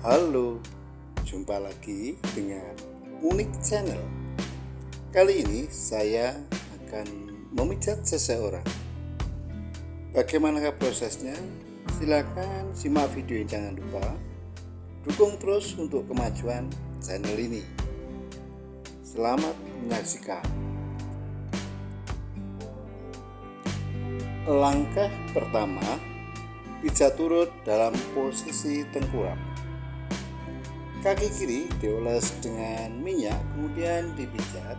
Halo, jumpa lagi dengan Unik Channel. Kali ini saya akan memijat seseorang. Bagaimanakah prosesnya? Silakan simak video ini, jangan lupa dukung terus untuk kemajuan channel ini. Selamat menyaksikan. Langkah pertama, pijat turut dalam posisi tengkurap. Kaki kiri dioles dengan minyak, kemudian dipijat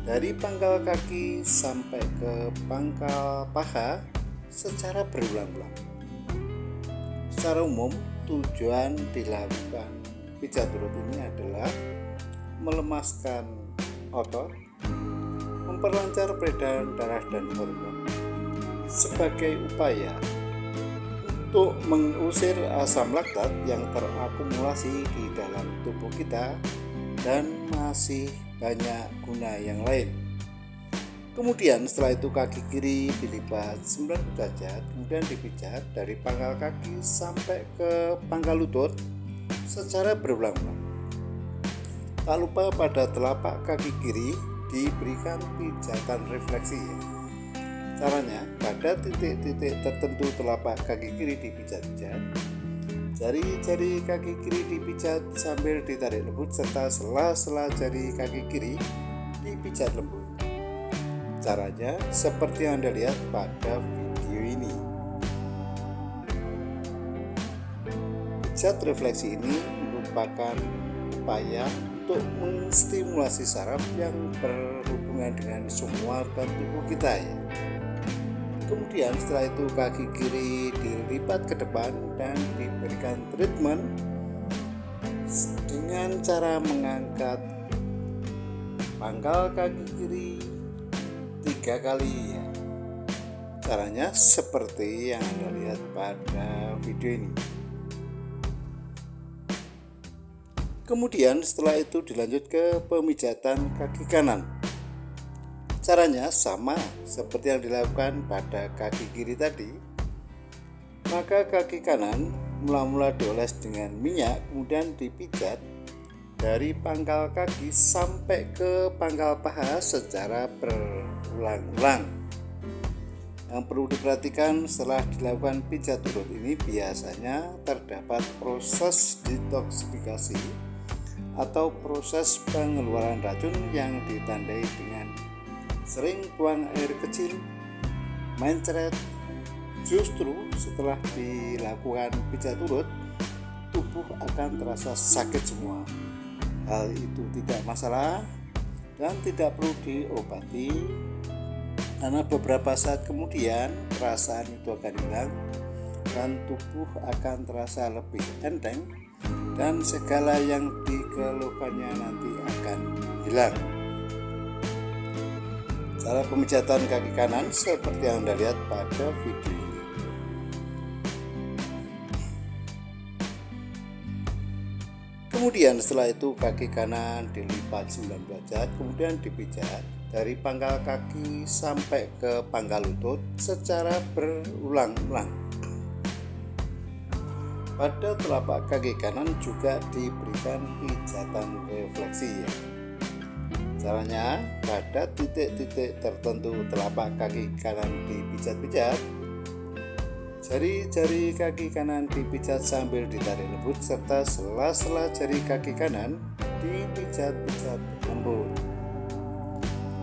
dari pangkal kaki sampai ke pangkal paha secara berulang-ulang. Secara umum, tujuan dilakukan pijat turut ini adalah melemaskan otot, memperlancar peredaran darah dan hormon, sebagai upaya untuk mengusir asam laktat yang terakumulasi di dalam tubuh kita dan masih banyak guna yang lain. Kemudian setelah itu kaki kiri dilipat 90 derajat, kemudian dipijat dari pangkal kaki sampai ke pangkal lutut secara berulang-ulang. Tak lupa pada telapak kaki kiri diberikan pijatan refleksi. Caranya, pada titik-titik tertentu telapak kaki kiri dipijat-pijat, jari-jari kaki kiri dipijat sambil ditarik lembut, serta sela-sela jari kaki kiri dipijat lembut. Caranya seperti yang Anda lihat pada video ini. Pijat refleksi ini merupakan upaya untuk menstimulasi saraf yang berhubungan dengan semua organ tubuh kita ya. Kemudian setelah itu kaki kiri dilipat ke depan dan diberikan treatment dengan cara mengangkat pangkal kaki kiri 3 kali ya. Caranya seperti yang Anda lihat pada video ini. Kemudian setelah itu dilanjut ke pemijatan kaki kanan. Caranya sama seperti yang dilakukan pada kaki kiri tadi. Maka kaki kanan mula-mula dioles dengan minyak, kemudian dipijat dari pangkal kaki sampai ke pangkal paha secara berulang-ulang. Yang perlu diperhatikan setelah dilakukan pijat turut ini, biasanya terdapat proses detoksifikasi atau proses pengeluaran racun yang ditandai dengan sering buang air kecil, mencret. Justru setelah dilakukan pijat turut, tubuh akan terasa sakit semua. Hal itu tidak masalah dan tidak perlu diobati, karena beberapa saat kemudian perasaan itu akan hilang dan tubuh akan terasa lebih enteng dan segala yang dikeluhkannya nanti akan hilang. Cara pemijatan kaki kanan seperti yang Anda lihat pada video ini. Kemudian setelah itu kaki kanan dilipat 90 derajat, kemudian dipijat dari pangkal kaki sampai ke pangkal lutut secara berulang-ulang. Pada telapak kaki kanan juga diberikan pijatan refleksi ya. Caranya, pada titik-titik tertentu telapak kaki kanan dipijat-pijat, jari-jari kaki kanan dipijat sambil ditarik lembut, serta sela-sela jari kaki kanan dipijat-pijat lembut.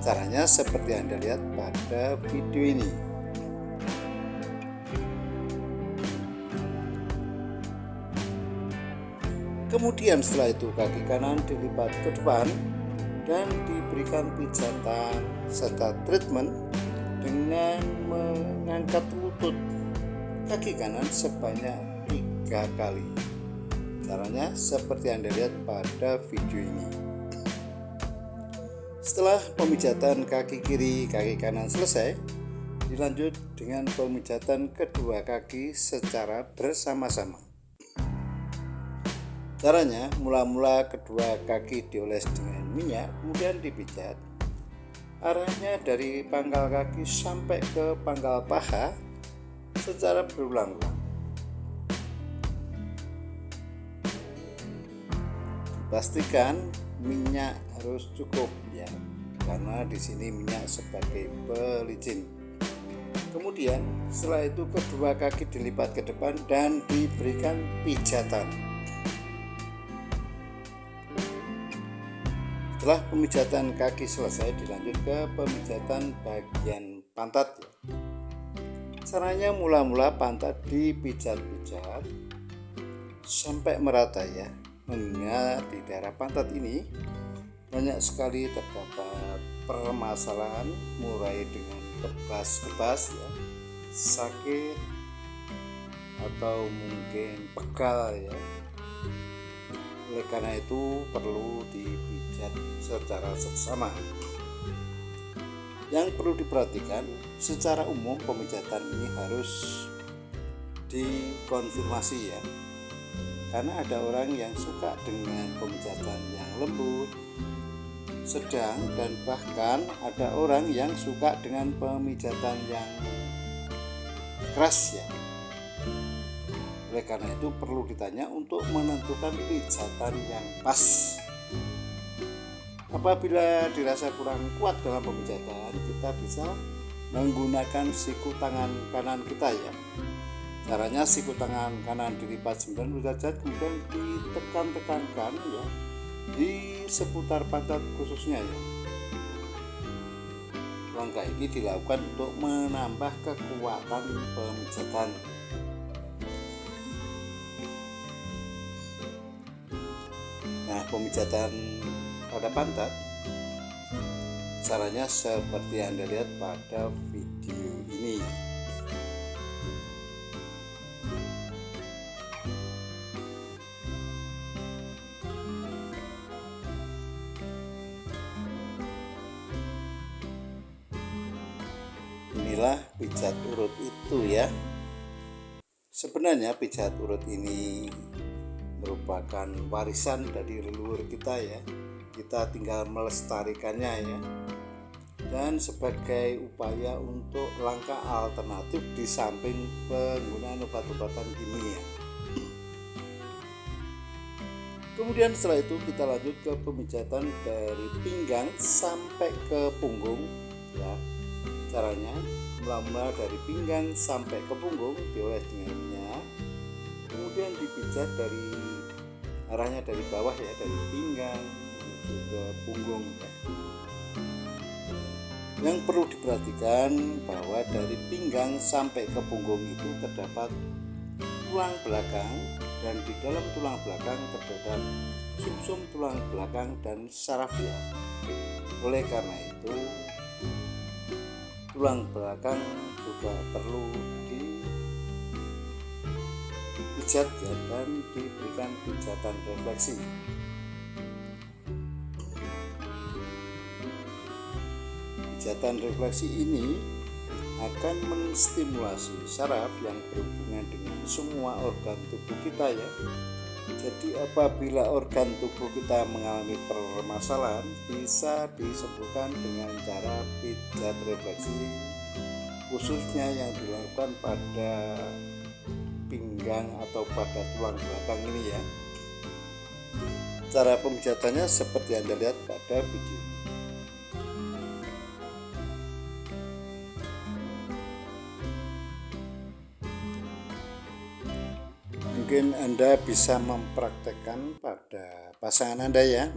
Caranya seperti yang Anda lihat pada video ini. Kemudian setelah itu kaki kanan dilipat ke depan dan diberikan pijatan serta treatment dengan mengangkat lutut kaki kanan sebanyak 3 kali. Caranya seperti yang Anda lihat pada video ini. Setelah pemijatan kaki kiri, kaki kanan selesai, dilanjut dengan pemijatan kedua kaki secara bersama-sama. Caranya, mula-mula kedua kaki dioles dengan minyak, kemudian dipijat. Arahnya dari pangkal kaki sampai ke pangkal paha secara berulang-ulang. pastikan minyak harus cukup ya, karena di sini minyak sebagai pelicin. Kemudian setelah itu kedua kaki dilipat ke depan dan diberikan pijatan. Setelah pemijatan kaki selesai, dilanjut ke pemijatan bagian pantat ya. Caranya mula-mula pantat dipijat-pijat sampai merata ya, mengingat di daerah pantat ini banyak sekali terdapat permasalahan mulai dengan kebas-kebas ya, sakit atau mungkin pegal ya. Oleh karena itu perlu dipijat secara seksama. Yang perlu diperhatikan, secara umum pemijatan ini harus dikonfirmasi ya, karena ada orang yang suka dengan pemijatan yang lembut, sedang, dan bahkan ada orang yang suka dengan pemijatan yang keras ya. Oleh karena itu perlu ditanya untuk menentukan pijatan yang pas. Apabila dirasa kurang kuat dalam pemijatan, kita bisa menggunakan siku tangan kanan kita ya. Caranya siku tangan kanan dilipat 90 derajat, kemudian ditekan-tekankan ya di seputar pantat khususnya ya. Langkah ini dilakukan untuk menambah kekuatan pemijatan. Nah, pemijatan pada pantat caranya seperti yang Anda lihat pada video ini. Inilah pijat urut itu ya. Sebenarnya pijat urut ini merupakan warisan dari leluhur kita ya. Kita tinggal melestarikannya ya. Dan sebagai upaya untuk langkah alternatif di samping penggunaan obat-obatan kimia. Kemudian setelah itu kita lanjut ke pemijatan dari pinggang sampai ke punggung ya. Caranya mula-mula dari pinggang sampai ke punggung dioles dengan minyak, kemudian dipijat dari arahnya dari bawah ya, dari pinggang menuju ke punggung ya. Yang perlu diperhatikan bahwa dari pinggang sampai ke punggung itu terdapat tulang belakang, dan di dalam tulang belakang terdapat sumsum tulang belakang dan saraf ya. Oleh karena itu tulang belakang juga perlu dipijat ya, dan diberikan pijatan refleksi. Pijatan refleksi ini akan menstimulasi saraf yang berhubungan dengan semua organ tubuh kita ya. Jadi apabila organ tubuh kita mengalami permasalahan, bisa disembuhkan dengan cara pijat refleksi, khususnya yang dilakukan pada pinggang atau pada tulang belakang ini ya. Cara pemijatannya seperti yang Anda lihat pada video. Mungkin Anda bisa mempraktekkan pada pasangan Anda ya,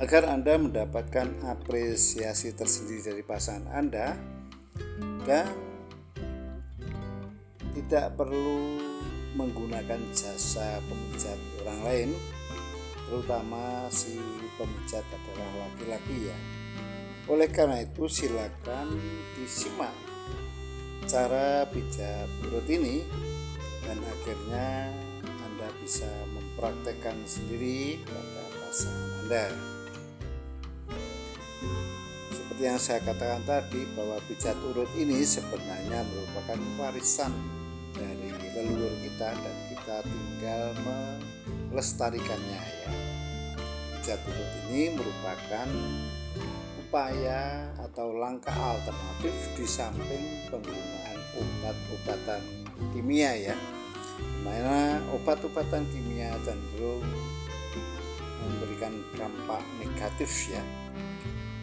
agar Anda mendapatkan apresiasi tersendiri dari pasangan Anda dan tidak perlu menggunakan jasa pemijat orang lain, terutama si pemijat adalah laki-laki ya. Oleh karena itu silakan disimak cara pijat urut ini, dan akhirnya Anda bisa mempraktekkan sendiri pada pasangan Anda. Seperti yang saya katakan tadi, bahwa pijat urut ini sebenarnya merupakan warisan dari leluhur kita dan kita tinggal melestarikannya ya. Pijat urut ini merupakan upaya atau langkah alternatif di samping penggunaan obat-obatan kimia ya, dimana obat-obatan kimia cenderung memberikan dampak negatif ya,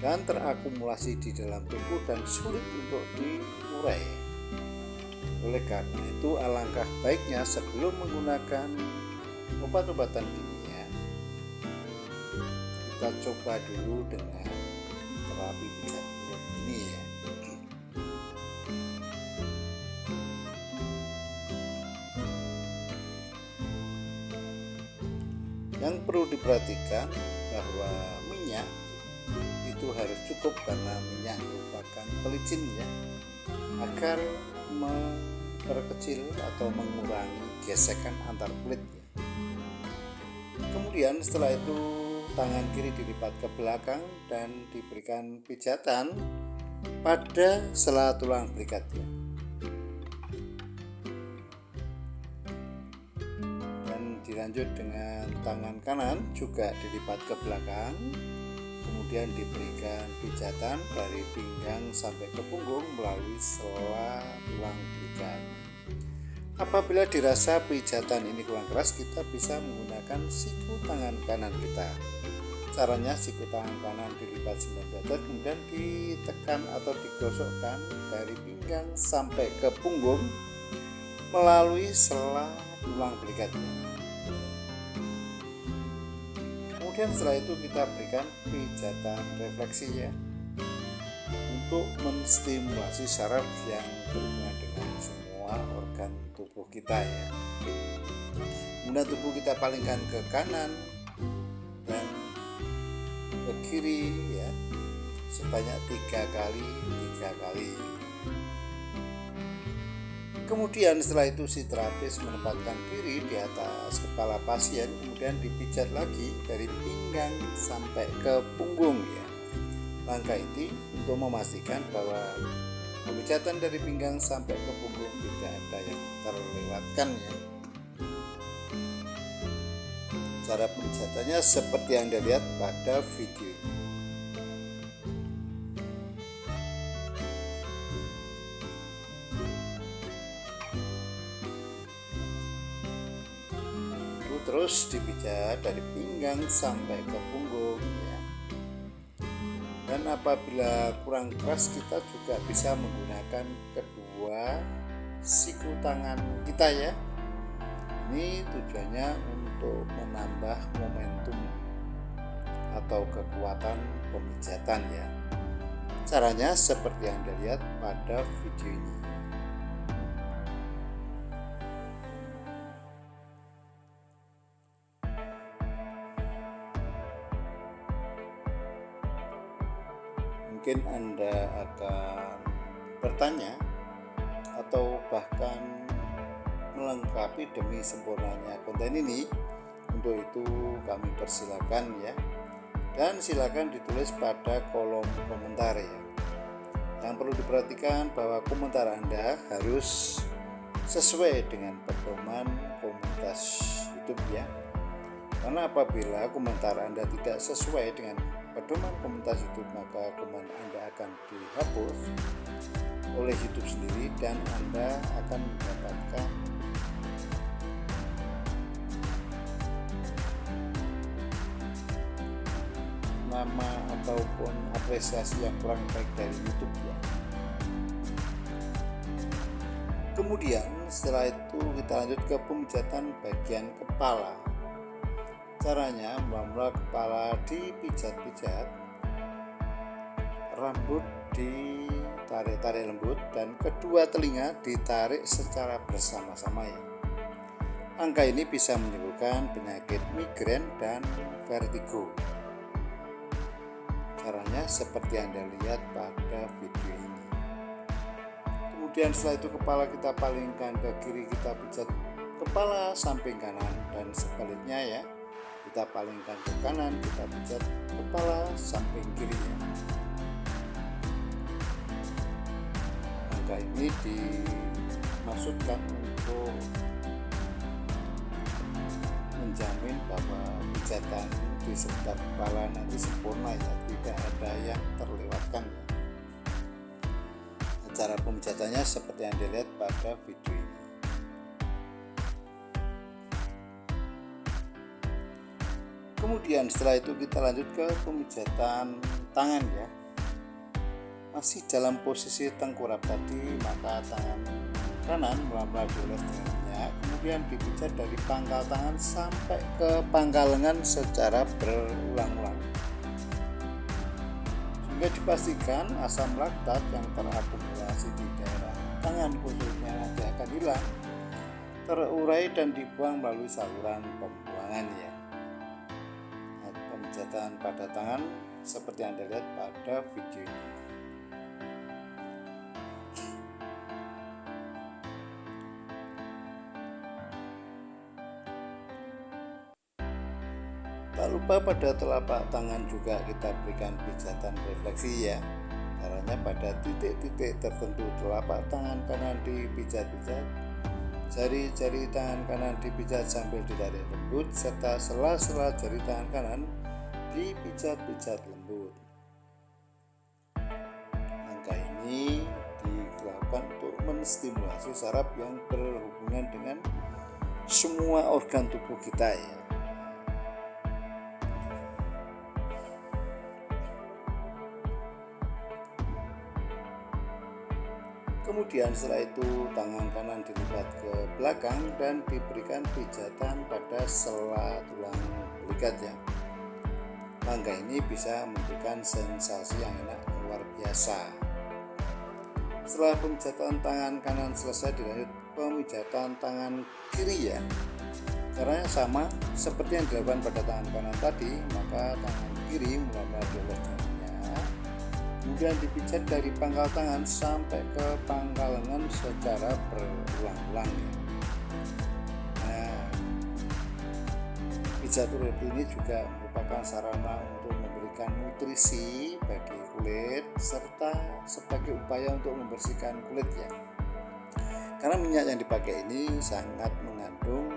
dan terakumulasi di dalam tubuh dan sulit untuk diurai. Oleh karena itu alangkah baiknya sebelum menggunakan obat-obatan kimia, kita coba dulu dengan terapi pijat mulut ini ya. Yang perlu diperhatikan bahwa minyak itu harus cukup karena minyak merupakan pelicin ya, agar memperkecil atau mengurangi gesekan antar kulit ya. Kemudian setelah itu tangan kiri dilipat ke belakang dan diberikan pijatan pada sela tulang berikatnya. Dilanjut dengan tangan kanan juga dilipat ke belakang, kemudian diberikan pijatan dari pinggang sampai ke punggung melalui sela tulang belikat. Apabila dirasa pijatan ini kurang keras, kita bisa menggunakan siku tangan kanan kita. Caranya siku tangan kanan dilipat 9 derajat, kemudian ditekan atau digosokkan dari pinggang sampai ke punggung melalui sela tulang belikatnya. Kemudian setelah itu kita berikan pijatan refleksi ya, untuk menstimulasi saraf yang berhubungan dengan semua organ tubuh kita ya. Kemudian tubuh kita palingkan ke kanan dan ke kiri ya, sebanyak 3 kali. Kemudian setelah itu si terapis menempatkan kiri di atas kepala pasien, kemudian dipijat lagi dari pinggang sampai ke punggung ya. Langkah ini untuk memastikan bahwa pemijatan dari pinggang sampai ke punggung tidak ada yang terlewatkan ya. Cara pemijatannya seperti yang Anda lihat pada video ini. Terus dipijat dari pinggang sampai ke punggung ya. Dan apabila kurang keras, kita juga bisa menggunakan kedua siku tangan kita ya. Ini tujuannya untuk menambah momentum atau kekuatan pemijatan ya. Caranya seperti yang Anda lihat pada video ini. Mungkin Anda akan bertanya atau bahkan melengkapi demi sempurnanya konten ini. Untuk itu kami persilakan ya, dan silakan ditulis pada kolom komentar ya. Yang perlu diperhatikan bahwa komentar Anda harus sesuai dengan pedoman komunitas YouTube ya. Karena apabila komentar Anda tidak sesuai dengan pedoman komunitas YouTube, maka komen Anda akan dihapus oleh YouTube sendiri dan Anda akan mendapatkan nama ataupun apresiasi yang kurang baik dari YouTube ya. Kemudian setelah itu kita lanjut ke pemijatan bagian kepala. Caranya mula-mula kepala dipijat-pijat, rambut ditarik-tarik lembut, dan kedua telinga ditarik secara bersama-sama ya. Angka ini bisa menimbulkan penyakit migrain dan vertigo. Caranya seperti yang Anda lihat pada video ini. Kemudian setelah itu kepala kita palingkan ke kiri, kita pijat kepala samping kanan, dan sebaliknya ya. Kita palingkan ke kanan, kita pijat kepala samping kirinya. Angka ini dimaksudkan untuk menjamin bahwa pijatan di sekitar kepala nanti sempurna ya, tidak ada yang terlewatkan ya. Cara pemijatannya seperti yang dilihat pada video ini. Kemudian setelah itu kita lanjut ke pemijatan tangan ya. Masih dalam posisi tengkurap tadi, maka tangan kanan mula-mula dioles dengan minyak, kemudian dipijat dari pangkal tangan sampai ke pangkal lengan secara berulang-ulang, sehingga dipastikan asam laktat yang terakumulasi di daerah tangan khususnya nanti akan hilang, terurai dan dibuang melalui saluran pembuangan ya. Nah, pemijatan pada tangan seperti yang Anda lihat pada video ini. Tak lupa pada telapak tangan juga kita berikan pijatan refleksi ya. Caranya pada titik-titik tertentu telapak tangan kanan dipijat-pijat, jari-jari tangan kanan dipijat sambil ditarik lembut, serta sela-sela jari tangan kanan dipijat-pijat lembut. Langkah ini dilakukan untuk menstimulasi saraf yang berhubungan dengan semua organ tubuh kita ya. Kemudian setelah itu tangan kanan dilipat ke belakang dan diberikan pijatan pada sela tulang belikat ya. Langkah ini bisa memberikan sensasi yang enak luar biasa. Setelah pemijatan tangan kanan selesai, dilanjut pemijatan tangan kiri ya. Caranya sama seperti yang dilakukan pada tangan kanan tadi, maka tangan kiri mulai dioles dengan minyak, kemudian dipijat dari pangkal tangan sampai ke pangkal lengan secara berulang-ulang ya. Nah, pijat urut ini juga merupakan sarana untuk memberikan nutrisi bagi kulit serta sebagai upaya untuk membersihkan kulit ya. Karena minyak yang dipakai ini sangat mengandung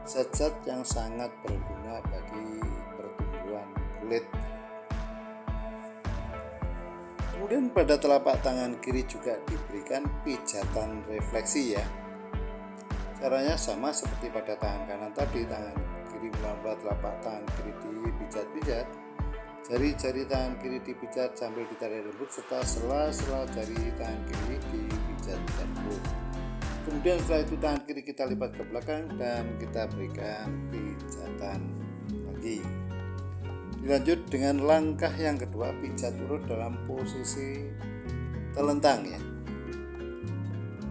zat-zat yang sangat berguna bagi pertumbuhan kulit. Kemudian pada telapak tangan kiri juga diberikan pijatan refleksi ya. Caranya sama seperti pada tangan kanan tadi, tangan kiri melambat telapak tangan kiri dipijat-pijat, jari-jari tangan kiri dipijat sambil ditarik lembut, serta sela-sela jari tangan kiri dipijat-pijat lembut. Kemudian setelah itu tangan kiri kita lipat ke belakang dan kita berikan pijatan lagi. Dilanjut dengan langkah yang kedua, pijat urut dalam posisi telentang ya.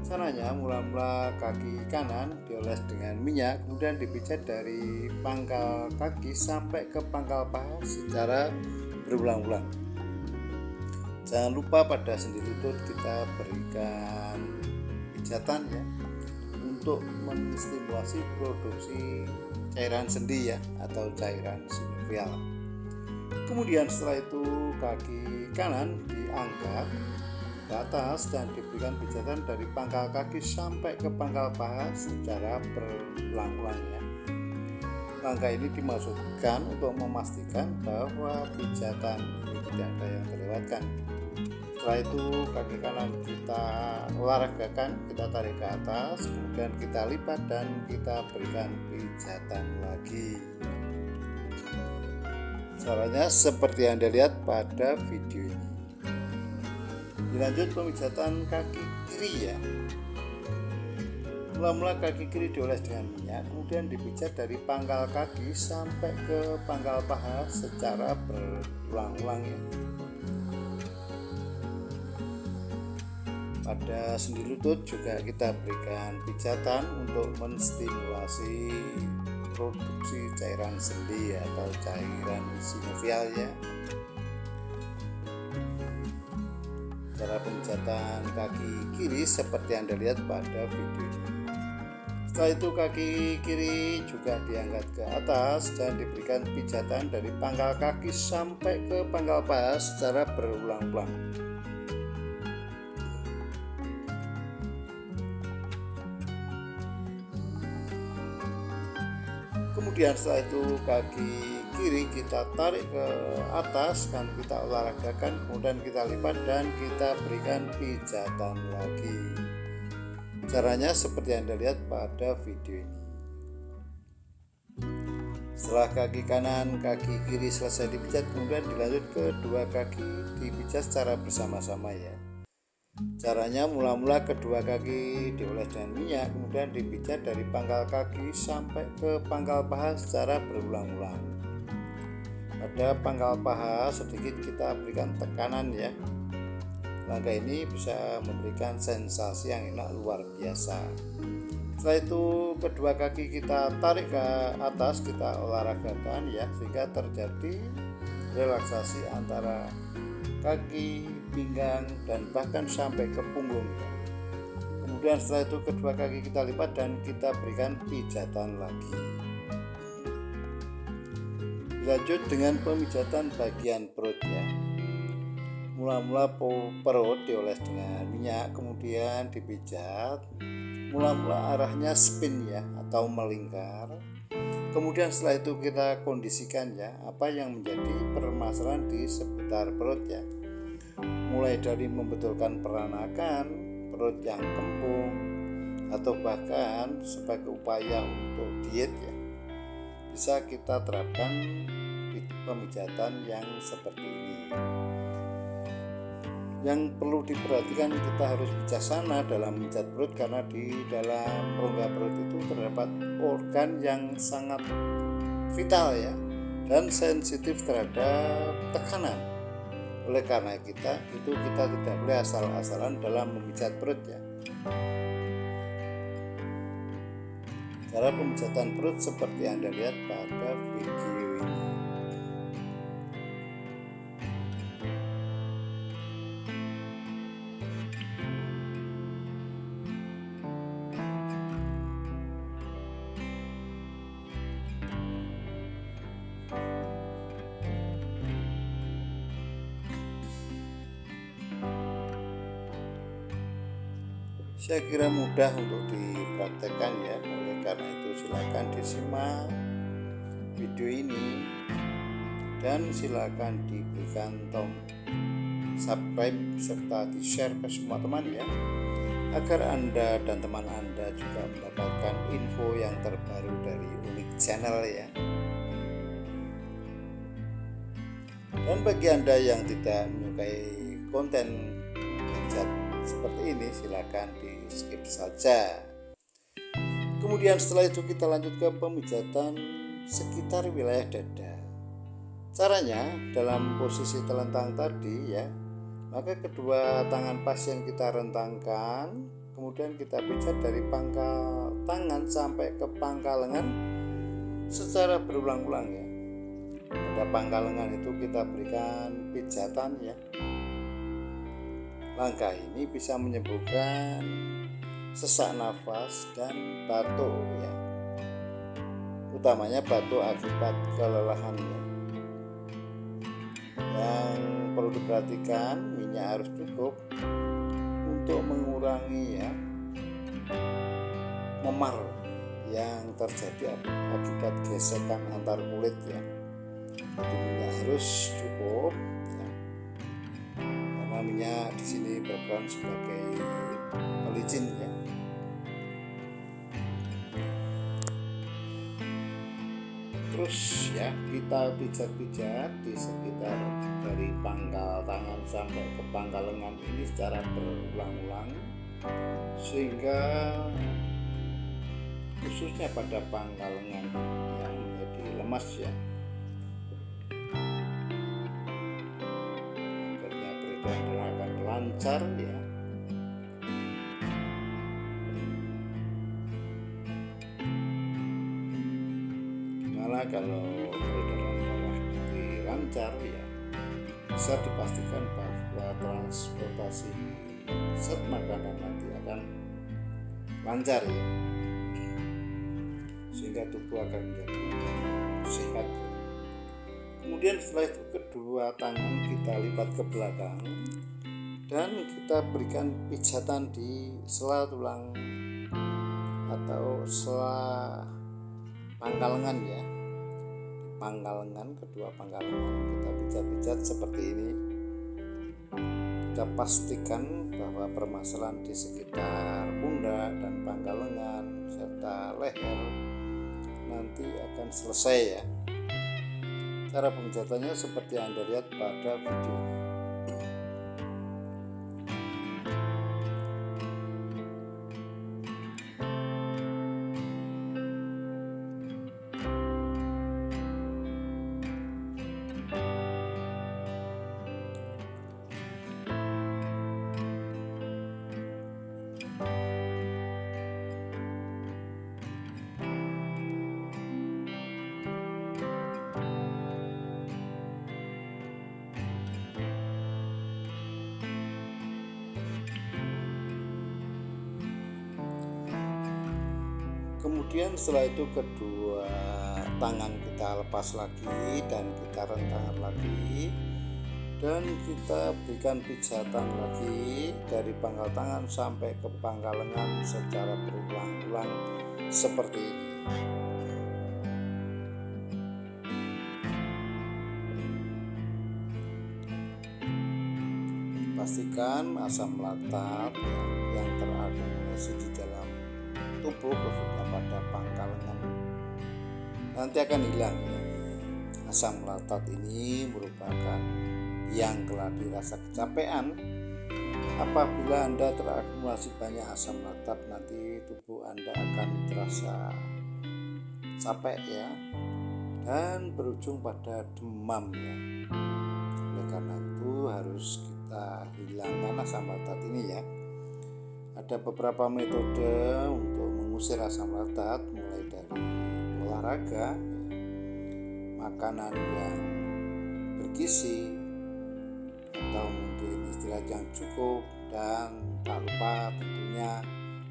Caranya mula-mula kaki kanan dioles dengan minyak, kemudian dipijat dari pangkal kaki sampai ke pangkal paha secara berulang-ulang. Jangan lupa pada sendi lutut kita berikan pijatan ya, untuk menstimulasi produksi cairan sendi ya, atau cairan sinovial. Kemudian setelah itu kaki kanan diangkat ke atas dan diberikan pijatan dari pangkal kaki sampai ke pangkal paha secara berulang-ulang ya. Langkah ini dimaksudkan untuk memastikan bahwa pijatan ini tidak ada yang terlewatkan. Setelah itu kaki kanan kita olahragakan, kita tarik ke atas, kemudian kita lipat dan kita berikan pijatan lagi. Caranya seperti yang Anda lihat pada video ini. Dilanjut pemijatan kaki kiri ya. Mula-mula kaki kiri dioles dengan minyak, kemudian dipijat dari pangkal kaki sampai ke pangkal paha secara berulang-ulang ya. Pada sendi lutut juga kita berikan pijatan untuk menstimulasi produksi cairan sendi atau cairan sinovial ya. Cara pemijatan kaki kiri seperti yang Anda lihat pada video ini. Setelah itu kaki kiri juga diangkat ke atas dan diberikan pijatan dari pangkal kaki sampai ke pangkal paha secara berulang-ulang. Kemudian setelah itu kaki kiri kita tarik ke atas dan kita olahragakan, kemudian kita lipat dan kita berikan pijatan lagi. Caranya seperti yang Anda lihat pada video ini. Setelah kaki kanan, kaki kiri selesai dipijat, kemudian dilanjut ke dua kaki dipijat secara bersama-sama ya. Caranya mula-mula kedua kaki dioles dengan minyak, kemudian dipijat dari pangkal kaki sampai ke pangkal paha secara berulang-ulang. Pada pangkal paha sedikit kita berikan tekanan ya. Langkah ini bisa memberikan sensasi yang enak luar biasa. Setelah itu kedua kaki kita tarik ke atas, kita olahragakan ya, sehingga terjadi relaksasi antara kaki, pinggang, dan bahkan sampai ke punggung. Kemudian setelah itu kedua kaki kita lipat dan kita berikan pijatan lagi. Lanjut dengan pemijatan bagian perut ya. Mula-mula perut dioles dengan minyak, kemudian dipijat. Mula-mula arahnya spin ya, atau melingkar. Kemudian setelah itu kita kondisikan ya, apa yang menjadi permasalahan di seputar perut ya. Mulai dari membetulkan peranakan, perut yang kembung, atau bahkan sebagai upaya untuk diet ya, bisa kita terapkan pemijatan yang seperti ini. Yang perlu diperhatikan, kita harus bijaksana dalam memijat perut, karena di dalam rongga perut itu terdapat organ yang sangat vital ya, dan sensitif terhadap tekanan. Oleh karena kita tidak boleh asal-asalan dalam memijat perut ya. Cara pemijatan perut seperti yang Anda lihat pada video ini. Saya kira mudah untuk dipraktekkan ya. Oleh karena itu silakan disimak video ini dan silakan diberikan subscribe serta di-share ke semua teman ya, agar Anda dan teman Anda juga mendapatkan info yang terbaru dari Unik Channel ya. Dan bagi Anda yang tidak menyukai konten pijat seperti ini, silakan di skip saja. Kemudian setelah itu kita lanjut ke pemijatan sekitar wilayah dada. Caranya dalam posisi telentang tadi ya, maka kedua tangan pasien kita rentangkan, kemudian kita pijat dari pangkal tangan sampai ke pangkal lengan secara berulang-ulang ya. Pada pangkal lengan itu kita berikan pijatan ya. Langkah ini bisa menyembuhkan sesak nafas dan batuk ya, utamanya batuk akibat kelelahan ya. Yang perlu diperhatikan, minyak harus cukup untuk mengurangi ya memar yang terjadi akibat gesekan antar kulit ya. Jadi minyak harus cukup ya. Karena minyak di sini berperan sebagai pelicin ya. Terus ya, kita pijat-pijat di sekitar dari pangkal tangan sampai ke pangkal lengan ini secara berulang-ulang, sehingga khususnya pada pangkal lengan yang menjadi lemas ya, akhirnya peredaran darah akan lancar ya. Kalau peredaran darah nanti lancar ya, bisa dipastikan bahwa transportasi zat makanan nanti akan lancar ya, sehingga tubuh akan menjadi sehat. Kemudian setelah itu kedua tangan kita lipat ke belakang dan kita berikan pijatan di sela tulang atau sela pangkal lengan ya. Pangkal lengan, kedua pangkal lengan kita pijat-pijat seperti ini. Kita pastikan bahwa permasalahan di sekitar pundak dan pangkal lengan serta leher nanti akan selesai ya. Cara pemijatannya seperti yang Anda lihat pada video ini. Kemudian setelah itu kedua tangan kita lepas lagi dan kita rentangkan lagi, dan kita berikan pijatan lagi dari pangkal tangan sampai ke pangkal lengan secara berulang-ulang seperti ini. Pastikan asam laktat yang terakumulasi di dalam tubuh, khususnya pada pangkal lengan, nanti akan hilang ya. Asam laktat ini merupakan yang keladi rasa kecapean. Apabila Anda terakumulasi banyak asam laktat, nanti tubuh Anda akan terasa capek ya, dan berujung pada demam ya. Oleh karena itu harus kita hilangkan asam laktat ini ya. Ada beberapa metode untuk mengusir asam laktat, mulai dari olahraga, makanan yang bergizi, atau mungkin istirahat yang cukup, dan tak lupa tentunya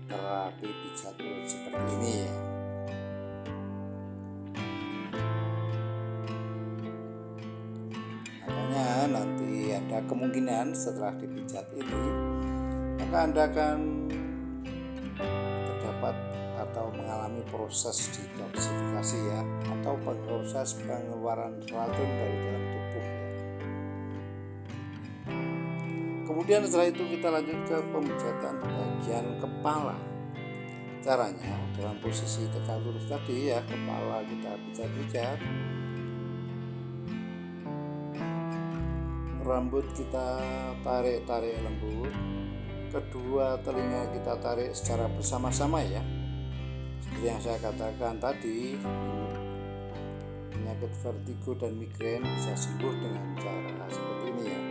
terapi pijat urat seperti ini ya. Makanya nanti ada kemungkinan setelah dipijat ini, maka Anda akan terdapat atau mengalami proses detoksifikasi ya, atau proses pengeluaran racun dari dalam tubuh ya. Kemudian setelah itu kita lanjut ke pemijatan bagian kepala. Caranya dalam posisi tegak lurus tadi ya, kepala kita pijat-pijat, rambut kita tarik lembut, kedua telinga kita tarik secara bersama-sama ya. Seperti yang saya katakan tadi, penyakit vertigo dan migrain bisa sembuh dengan cara seperti ini ya.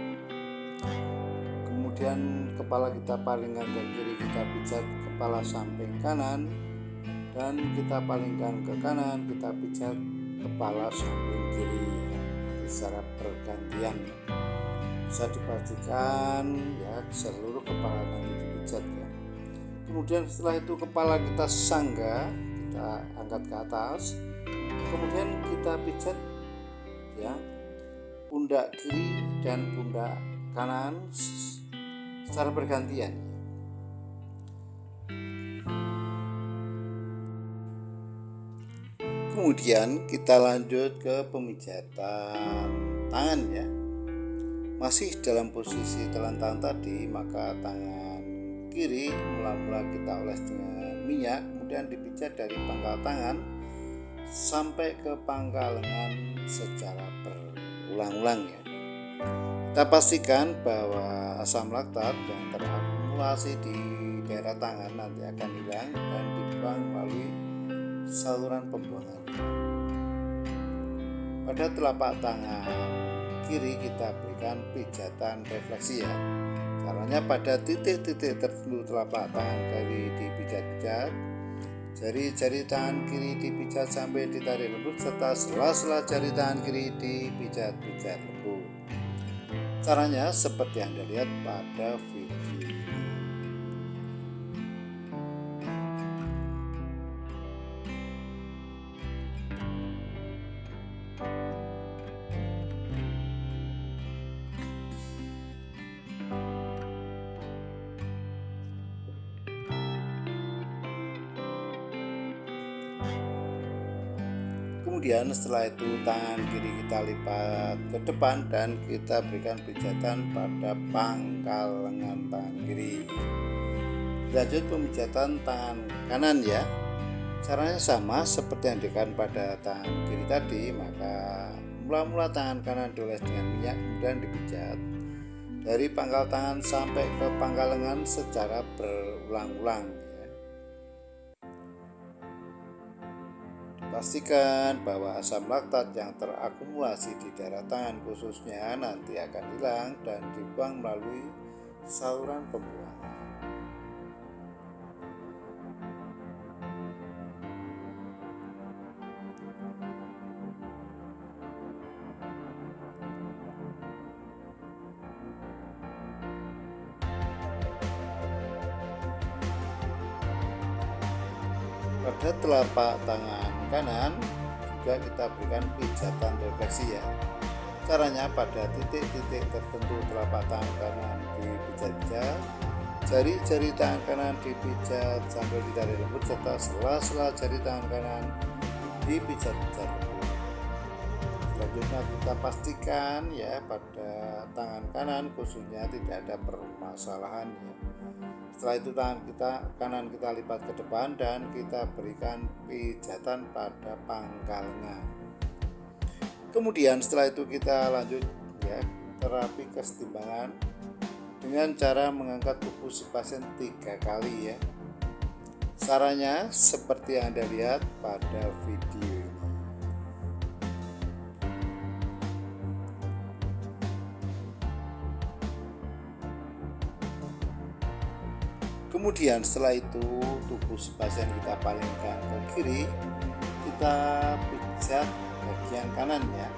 Kemudian kepala kita palingkan ke kiri, kita pijat kepala samping kanan, dan kita palingkan ke kanan, kita pijat kepala samping kiri ya, secara bergantian. Bisa dipastikan ya seluruh kepala nanti dipijat ya. Kemudian setelah itu kepala kita sangga, kita angkat ke atas, kemudian kita pijat ya pundak kiri dan pundak kanan secara bergantian. Kemudian kita lanjut ke pemijatan tangan ya. Masih dalam posisi telentang tadi, maka tangan kiri mula-mula kita oles dengan minyak, kemudian dipijat dari pangkal tangan sampai ke pangkal lengan secara berulang-ulang ya. Kita pastikan bahwa asam laktat yang terakumulasi di daerah tangan nanti akan hilang dan dibuang melalui saluran pembuangan. Pada telapak tangan kiri kita berikan pijatan refleksi ya. Caranya pada titik-titik tertentu telapak tangan kiri dipijat-pijat, jari-jari tangan kiri dipijat sampai ditarik lembut, serta sela-sela jari tangan kiri dipijat-pijat lembut. Caranya seperti yang Anda lihat pada video ini. Kemudian setelah itu tangan kiri kita lipat ke depan dan kita berikan pijatan pada pangkal lengan tangan kiri. Lanjut pemijatan tangan kanan ya. Caranya sama seperti yang dilakukan pada tangan kiri tadi, maka mula-mula tangan kanan dioles dengan minyak, kemudian dipijat dari pangkal tangan sampai ke pangkal lengan secara berulang-ulang. Pastikan bahwa asam laktat yang terakumulasi di daerah tangan khususnya nanti akan hilang dan dibuang melalui saluran pembuangan. Pada telapak tangan kanan juga kita berikan pijatan refleksi ya. Caranya pada titik-titik tertentu telapak tangan kanan dipijat-pijat, jari-jari tangan kanan dipijat sambil ditarik lembut, serta sela-sela jari tangan kanan dipijat-pijat lembut. Selanjutnya kita pastikan ya pada tangan kanan khususnya tidak ada permasalahan ya. Setelah itu tangan kanan kita lipat ke depan dan kita berikan pijatan pada pangkal lengan. Kemudian setelah itu kita lanjut ya terapi kesetimbangan dengan cara mengangkat tubuh si pasien 3 kali ya. Caranya seperti yang Anda lihat pada video ini. Kemudian setelah itu tubuh si pasien kita palingkan ke kiri, kita pijat bagian kanannya,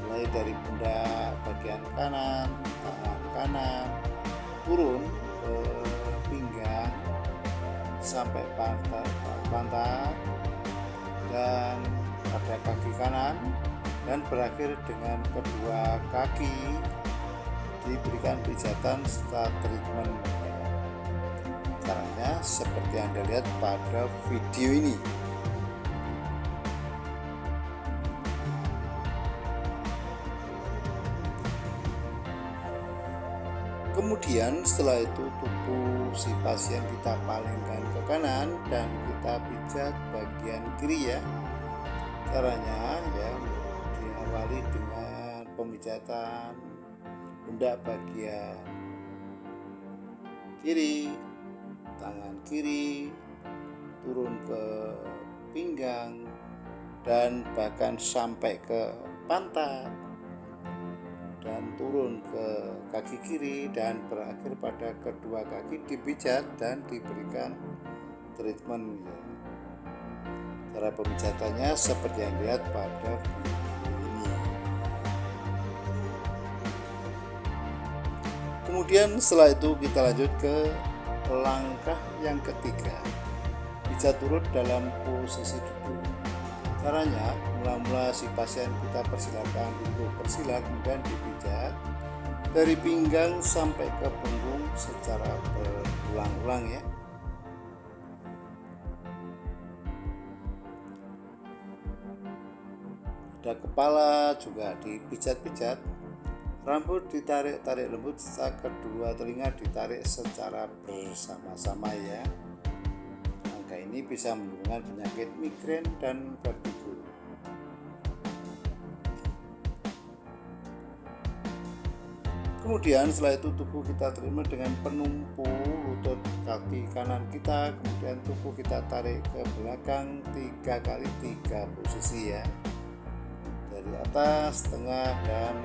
mulai dari pundak bagian kanan, tangan kanan, turun ke pinggang sampai pantat dan pada kaki kanan, dan berakhir dengan kedua kaki diberikan pijatan serta treatment. Caranya seperti yang Anda lihat pada video ini. Kemudian setelah itu tubuh si pasien kita palingkan ke kanan dan kita pijat bagian kiri ya. Caranya ya diawali dengan pemijatan pundak bagian kiri, tangan kiri turun ke pinggang dan bahkan sampai ke pantat dan turun ke kaki kiri dan berakhir pada kedua kaki dipijat dan diberikan treatment ya. Cara pemijatannya seperti yang dilihat pada video ini. Kemudian setelah itu kita lanjut ke langkah yang ketiga, pijat turut dalam posisi duduk. Caranya mula-mula si pasien kita persilakan duduk bersila, kemudian dipijat dari pinggang sampai ke punggung secara berulang-ulang ya. Pada kepala juga dipijat-pijat, rambut ditarik lembut, kedua telinga ditarik secara bersama-sama ya. Langkah ini bisa menyembuhkan penyakit migrain dan vertigo. Kemudian setelah itu tubuh kita terima dengan penumpu lutut kaki kanan kita, kemudian tubuh kita tarik ke belakang 3 kali 3 posisi ya. Dari atas, tengah, dan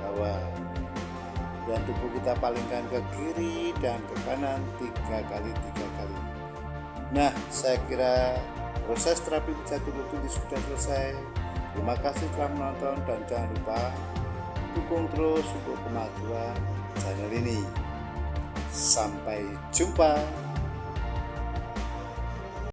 bawah. Dan tubuh kita palingkan ke kiri dan ke kanan 3 kali 3 kali. Nah, saya kira proses terapi pijat turut ini sudah selesai. Terima kasih telah menonton dan jangan lupa dukung terus untuk kemajuan channel ini. Sampai jumpa.